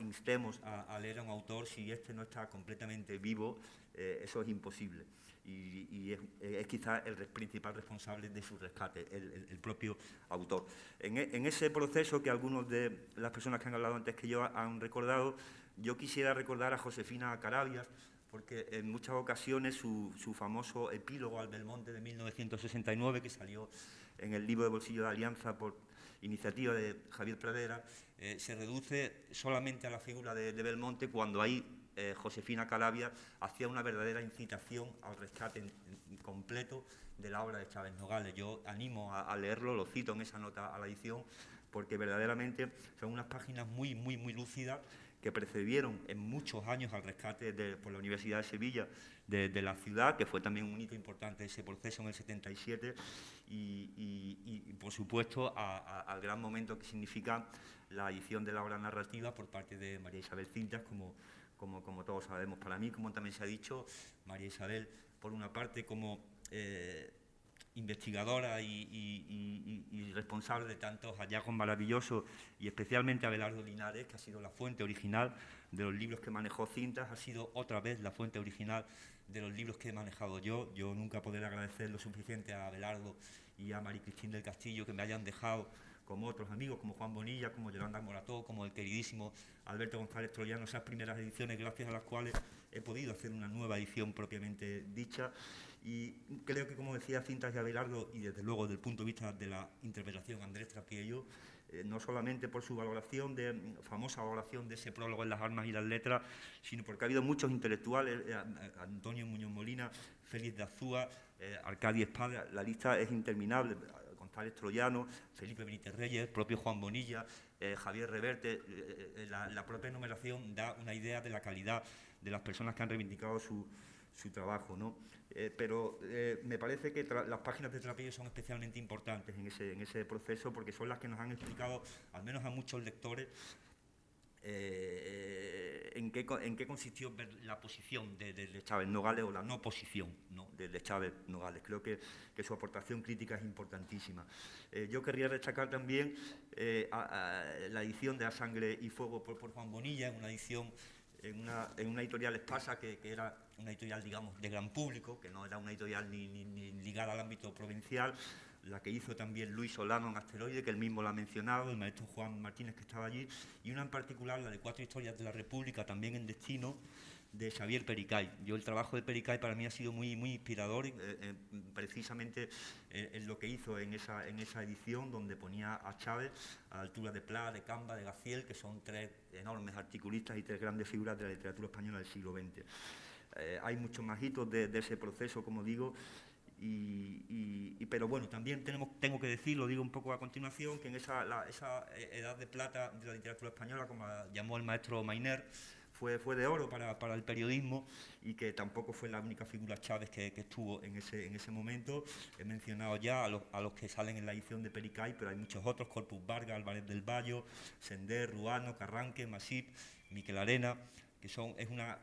instemos a leer a un autor, si este no está completamente vivo, eso es imposible. Y es quizás el principal responsable de su rescate, el propio autor. En ese proceso que algunos de las personas que han hablado antes que yo han recordado, yo quisiera recordar a Josefina Carabias, porque en muchas ocasiones su famoso epílogo al Belmonte de 1969, que salió en el libro de Bolsillo de Alianza por iniciativa de Javier Pradera, se reduce solamente a la figura de Belmonte, cuando ahí Josefina Carabias hacía una verdadera incitación al rescate completo de la obra de Chávez Nogales. Yo animo a leerlo, lo cito en esa nota a la edición, porque verdaderamente son unas páginas muy lúcidas que precedieron en muchos años al rescate por la Universidad de Sevilla de la ciudad, que fue también un hito importante ese proceso en el 77, y por supuesto al gran momento que significa la edición de la obra narrativa por parte de María Isabel Cintas, como todos sabemos. Para mí, como también se ha dicho, María Isabel, por una parte, como investigadora y responsable de tantos hallazgos maravillosos, y especialmente Abelardo Linares, que ha sido la fuente original de los libros que manejó Cintas, ha sido otra vez la fuente original de los libros que he manejado yo. Yo nunca podré agradecer lo suficiente a Abelardo y a María Cristín del Castillo que me hayan dejado, como otros amigos, como Juan Bonilla, como Yolanda Morató, como el queridísimo Alberto González Troyano, esas primeras ediciones gracias a las cuales he podido hacer una nueva edición propiamente dicha. Y creo que, como decía Cintas y Abelardo, y desde luego desde el punto de vista de la interpretación Andrés Trapiello, no solamente por su famosa valoración de ese prólogo en las armas y las letras, sino porque ha habido muchos intelectuales, Antonio Muñoz Molina, Félix de Azúa, Arcadio Espada, la lista es interminable, González Troyano, Felipe Benítez Reyes, propio Juan Bonilla, Javier Reverte. La propia enumeración da una idea de la calidad de las personas que han reivindicado su trabajo, ¿no? Pero me parece que las páginas de Trapiello son especialmente importantes en ese proceso, porque son las que nos han explicado, al menos a muchos lectores, en qué consistió la posición de Chávez Nogales, o la no posición, ¿no?, de Chávez Nogales. Creo que su aportación crítica es importantísima. Yo querría destacar también la edición de A Sangre y Fuego por Juan Bonilla, en una edición en una editorial Espasa, que era una editorial, digamos, de gran público, que no era una editorial ni ligada al ámbito provincial, la que hizo también Luis Solano en Asteroide, que él mismo lo ha mencionado, el maestro Juan Martínez, que estaba allí, y una en particular, la de 4 historias de la República, también en Destino, de Xavier Pericay. El trabajo de Pericay para mí ha sido muy inspirador, precisamente en lo que hizo en esa edición, donde ponía a Chávez a la altura de Pla, de Camba, de Gaciel, que son 3 enormes articulistas y 3 grandes figuras de la literatura española del siglo XX. Hay muchos más hitos de ese proceso, como digo, pero bueno, también tengo que decir, lo digo un poco a continuación, que en esa edad de plata de la literatura española, como la llamó el maestro Mainer, fue de oro para el periodismo, y que tampoco fue la única figura Chávez que estuvo en ese momento. He mencionado ya a los que salen en la edición de Pericay, pero hay muchos otros: Corpus Vargas, Álvarez del Valle, Sender, Ruano, Carranque, Masip, Miquel Arena, que es una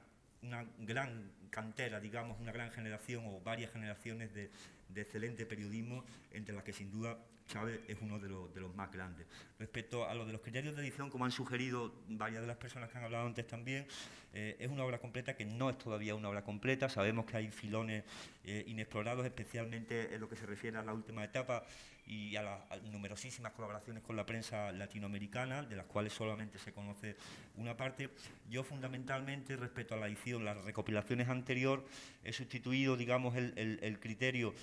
gran cantera, digamos, una gran generación o varias generaciones de excelente periodismo, entre las que sin duda Chávez es uno de los más grandes. Respecto a lo de los criterios de edición, como han sugerido varias de las personas que han hablado antes también, es una obra completa que no es todavía una obra completa. Sabemos que hay filones inexplorados, especialmente en lo que se refiere a la última etapa y a las numerosísimas colaboraciones con la prensa latinoamericana, de las cuales solamente se conoce una parte. Yo, fundamentalmente, respecto a la edición, las recopilaciones anteriores, he sustituido, digamos, el criterio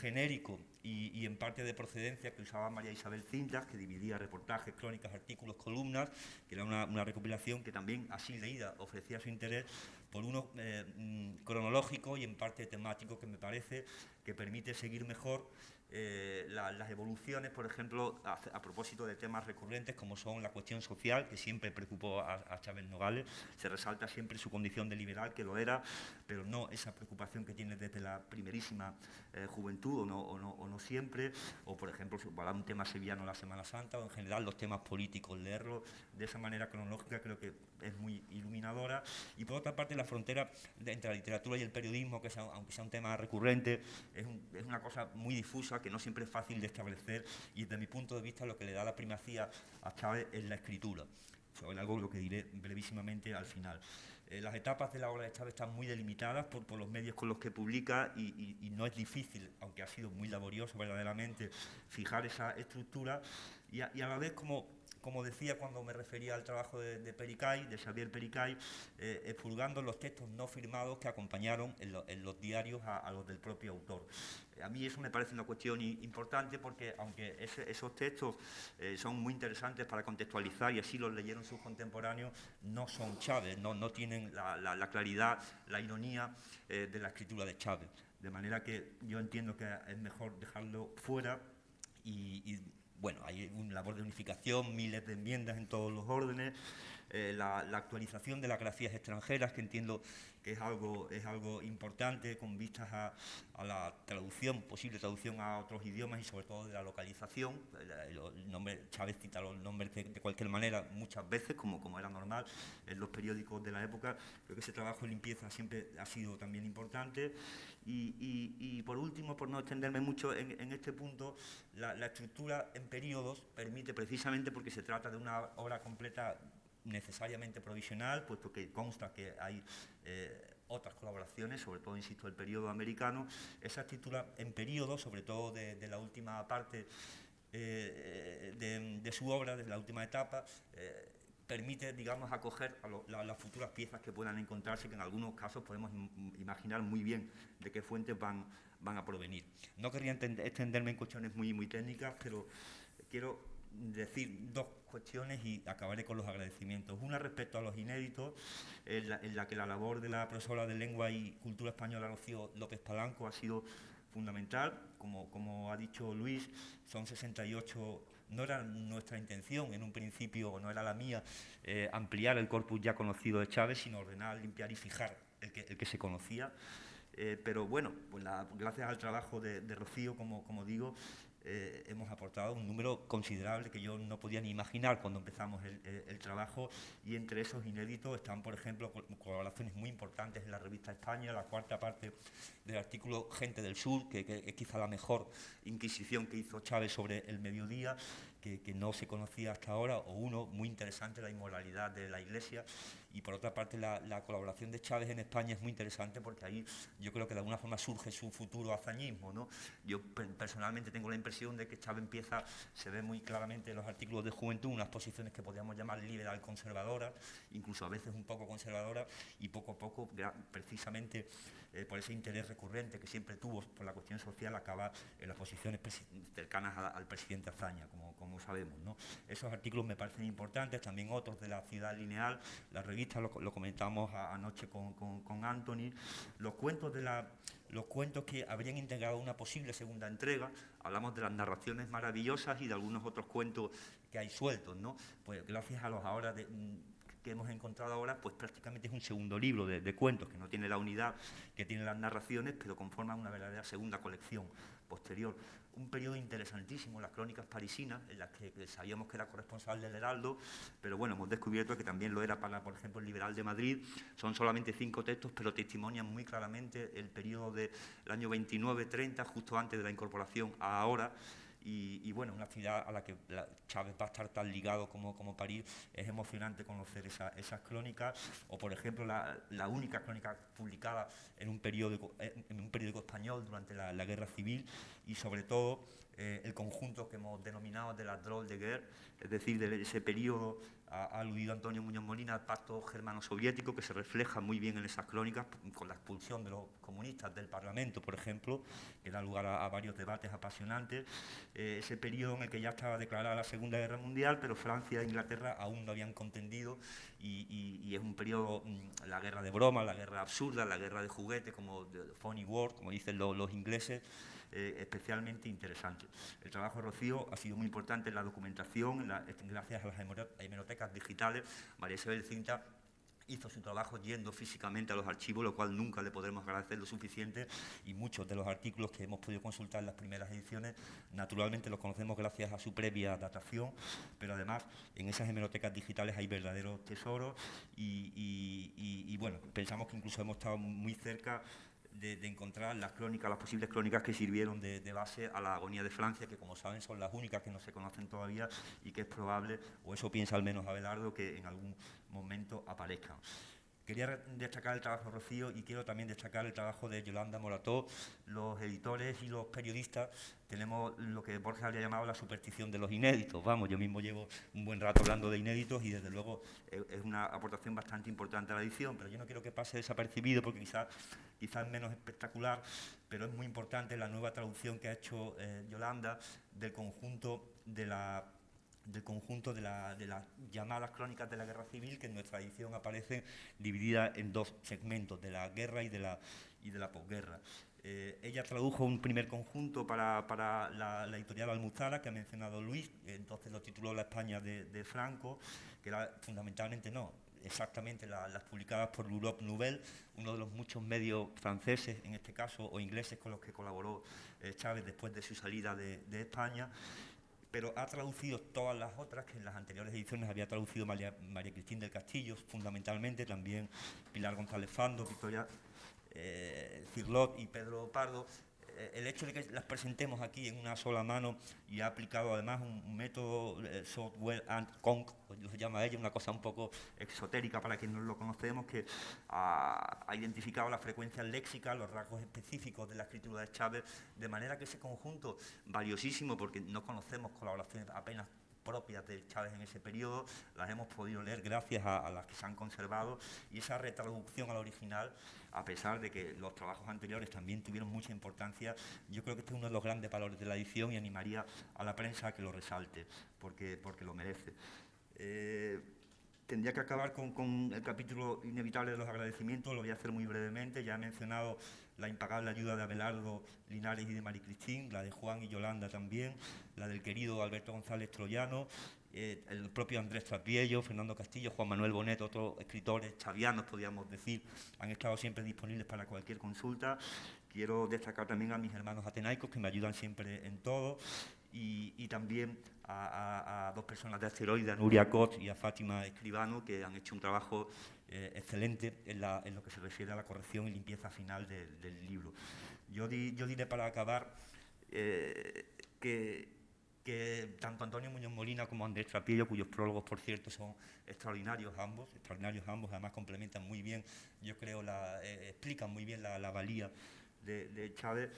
genérico y en parte de procedencia que usaba María Isabel Cintas, que dividía reportajes, crónicas, artículos, columnas, que era una recopilación que también, así leída, ofrecía su interés, por uno cronológico y en parte temático, que me parece que permite seguir mejor las evoluciones, por ejemplo, a propósito de temas recurrentes como son la cuestión social, que siempre preocupó a Chávez Nogales. Se resalta siempre su condición de liberal, que lo era, pero no esa preocupación que tiene desde la primerísima juventud, o no siempre, o por ejemplo, para un tema sevillano, la Semana Santa, o en general los temas políticos, leerlo de esa manera cronológica creo que es muy iluminadora. Y por otra parte, la frontera entre la literatura y el periodismo, que aunque sea un tema recurrente, es una cosa muy difusa, que no siempre es fácil de establecer, y desde mi punto de vista lo que le da la primacía a Chávez es la escritura. Sobre algo lo que diré brevísimamente al final. Las etapas de la obra de Chávez están muy delimitadas por los medios con los que publica, y no es difícil, aunque ha sido muy laborioso verdaderamente, fijar esa estructura, y a la vez, como decía cuando me refería al trabajo de Pericay, de Xavier Pericay, expurgando los textos no firmados que acompañaron en los diarios a los del propio autor. A mí eso me parece una cuestión importante, porque aunque esos textos son muy interesantes para contextualizar, y así los leyeron sus contemporáneos, no son Chávez, no tienen la claridad, la ironía de la escritura de Chávez. De manera que yo entiendo que es mejor dejarlo fuera, y bueno, hay una labor de unificación, miles de enmiendas en todos los órdenes, la actualización de las grafías extranjeras, que entiendo que es algo importante con vistas a la traducción, posible traducción a otros idiomas, y sobre todo de la localización. El nombre, Chávez cita los nombres de cualquier manera muchas veces, como era normal en los periódicos de la época. Creo que ese trabajo de limpieza siempre ha sido también importante. Y por último, por no extenderme mucho en este punto, la estructura en periodos permite, precisamente porque se trata de una obra completa, necesariamente provisional, puesto que consta que hay otras colaboraciones, sobre todo, insisto, el periodo americano. Esa estructura en periodo, sobre todo de la última parte de su obra, de la última etapa, permite, digamos, acoger a las futuras piezas que puedan encontrarse, que en algunos casos podemos imaginar muy bien de qué fuentes van a provenir. No querría extenderme en cuestiones muy técnicas, pero quiero decir dos cuestiones y acabaré con los agradecimientos. Una respecto a los inéditos, en la que la labor de la profesora de Lengua y Cultura Española, Rocío López Palanco, ha sido fundamental. Como ha dicho Luis, son 68. No era nuestra intención en un principio, no era la mía, ampliar el corpus ya conocido de Chávez, sino ordenar, limpiar y fijar el que se conocía. Pero bueno, pues gracias al trabajo de Rocío, como digo, hemos aportado un número considerable que yo no podía ni imaginar cuando empezamos el trabajo, y entre esos inéditos están, por ejemplo, colaboraciones muy importantes en la revista España, la cuarta parte del artículo Gente del Sur, que es quizá la mejor inquisición que hizo Chávez sobre el mediodía, que no se conocía hasta ahora, o uno muy interesante, la inmoralidad de la Iglesia. Y por otra parte, la colaboración de Chávez en España es muy interesante, porque ahí yo creo que de alguna forma surge su futuro hazañismo, ¿no? Yo personalmente tengo la impresión de que Chávez se ve muy claramente en los artículos de Juventud, unas posiciones que podríamos llamar liberal conservadoras, incluso a veces un poco conservadoras, y poco a poco, precisamente por ese interés recurrente que siempre tuvo por la cuestión social, acaba en las posiciones cercanas al presidente Azaña, como sabemos, ¿no? Esos artículos me parecen importantes, también otros de la Ciudad Lineal, la revista, lo comentamos anoche con Anthony, los cuentos que habrían integrado una posible segunda entrega. Hablamos de las narraciones maravillosas y de algunos otros cuentos que hay sueltos, ¿no? Pues gracias a los ahora que hemos encontrado ahora, pues prácticamente es un segundo libro de cuentos, que no tiene la unidad que tienen las narraciones, pero conforman una verdadera segunda colección posterior. Un periodo interesantísimo, las crónicas parisinas, en las que sabíamos que era corresponsal del Heraldo, pero bueno, hemos descubierto que también lo era para, por ejemplo, el Liberal de Madrid. Son solamente 5 textos, pero testimonian muy claramente el periodo del año 29-30, justo antes de la incorporación a ahora. Y bueno, una ciudad a la que Chávez va a estar tan ligado como París. Es emocionante conocer esas crónicas, o por ejemplo la única crónica publicada en un periódico español durante la Guerra Civil, y sobre todo el conjunto que hemos denominado de la Drôle de Guerre, es decir, de ese periodo aludido a Antonio Muñoz Molina, al pacto germano-soviético, que se refleja muy bien en esas crónicas, con la expulsión de los comunistas del Parlamento, por ejemplo, que da lugar a varios debates apasionantes. Ese periodo en el que ya estaba declarada la Segunda Guerra Mundial, pero Francia e Inglaterra aún no habían contendido, y es un periodo, la guerra de broma, la guerra absurda, la guerra de juguete, como funny war, como dicen los ingleses, especialmente interesante. El trabajo de Rocío ha sido muy importante en la documentación, gracias a las hemerotecas digitales. María Isabel Cinta hizo su trabajo yendo físicamente a los archivos, lo cual nunca le podremos agradecer lo suficiente, y muchos de los artículos que hemos podido consultar en las primeras ediciones, naturalmente los conocemos gracias a su previa datación, pero además en esas hemerotecas digitales hay verdaderos tesoros, y bueno, pensamos que incluso hemos estado muy cerca de encontrar las crónicas, las posibles crónicas que sirvieron de base a la agonía de Francia, que como saben son las únicas que no se conocen todavía y que es probable, o eso piensa al menos Abelardo, que en algún momento aparezcan. Quería destacar el trabajo de Rocío y quiero también destacar el trabajo de Yolanda Morató. Los editores y los periodistas tenemos lo que Borges había llamado la superstición de los inéditos. Vamos, yo mismo llevo un buen rato hablando de inéditos y desde luego es una aportación bastante importante a la edición, pero yo no quiero que pase desapercibido porque quizás es menos espectacular, pero es muy importante la nueva traducción que ha hecho Yolanda del conjunto de las llamadas crónicas de la Guerra Civil, que en nuestra edición aparecen divididas en dos segmentos, de la guerra y de la posguerra. Ella tradujo un primer conjunto para la editorial Almuzara, que ha mencionado Luis, entonces lo tituló La España de Franco, que era fundamentalmente exactamente las publicadas por l'Europe Nouvelle, uno de los muchos medios franceses, en este caso, o ingleses con los que colaboró Chávez después de su salida de España, pero ha traducido todas las otras que en las anteriores ediciones había traducido María Cristín del Castillo, fundamentalmente, también Pilar González Fando, Victoria Cirlot y Pedro Pardo. El hecho de que las presentemos aquí en una sola mano, y ha aplicado además un método software and conc, lo llama ella, una cosa un poco exotérica para quienes no lo conocemos, que ha identificado las frecuencias léxicas, los rasgos específicos de la escritura de Chávez, de manera que ese conjunto, valiosísimo porque no conocemos colaboraciones apenas propias de Chávez en ese periodo, las hemos podido leer gracias a las que se han conservado, y esa retraducción al original, a pesar de que los trabajos anteriores también tuvieron mucha importancia, yo creo que este es uno de los grandes valores de la edición y animaría a la prensa a que lo resalte, porque lo merece. Tendría que acabar con el capítulo inevitable de los agradecimientos, lo voy a hacer muy brevemente. Ya he mencionado la impagable ayuda de Abelardo Linares y de María Cristín, la de Juan y Yolanda también, la del querido Alberto González Troyano, el propio Andrés Trapiello, Fernando Castillo, Juan Manuel Bonet, otros escritores chavianos, podríamos decir, han estado siempre disponibles para cualquier consulta. Quiero destacar también a mis hermanos atenaicos, que me ayudan siempre en todo, y también a dos personas de Asteroide, a Nuria Cot y a Fátima Escribano, que han hecho un trabajo excelente en lo que se refiere a la corrección y limpieza final del libro. Yo diré para acabar que tanto Antonio Muñoz Molina como Andrés Trapiello, cuyos prólogos, por cierto, son extraordinarios ambos, además complementan muy bien, yo creo, explican muy bien la valía de Chávez.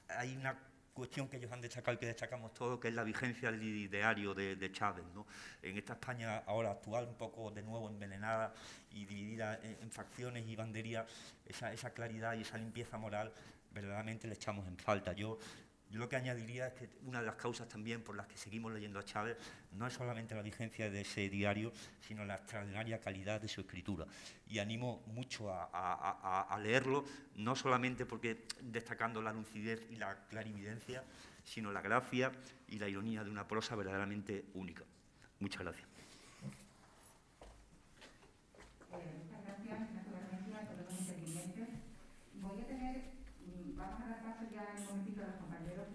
Hay una cuestión que ellos han destacado y que destacamos todos, que es la vigencia del ideario de Chávez, ¿no? En esta España ahora actual, un poco de nuevo envenenada y dividida en facciones y banderías, esa claridad y esa limpieza moral verdaderamente le echamos en falta. Yo lo que añadiría es que una de las causas también por las que seguimos leyendo a Chávez no es solamente la vigencia de ese diario, sino la extraordinaria calidad de su escritura. Y animo mucho a leerlo, no solamente porque destacando la lucidez y la clarividencia, sino la gracia y la ironía de una prosa verdaderamente única. Muchas gracias. Muchas gracias, naturalmente, a todos los intervinientes. Vamos a dar paso ya en un momentito a los compañeros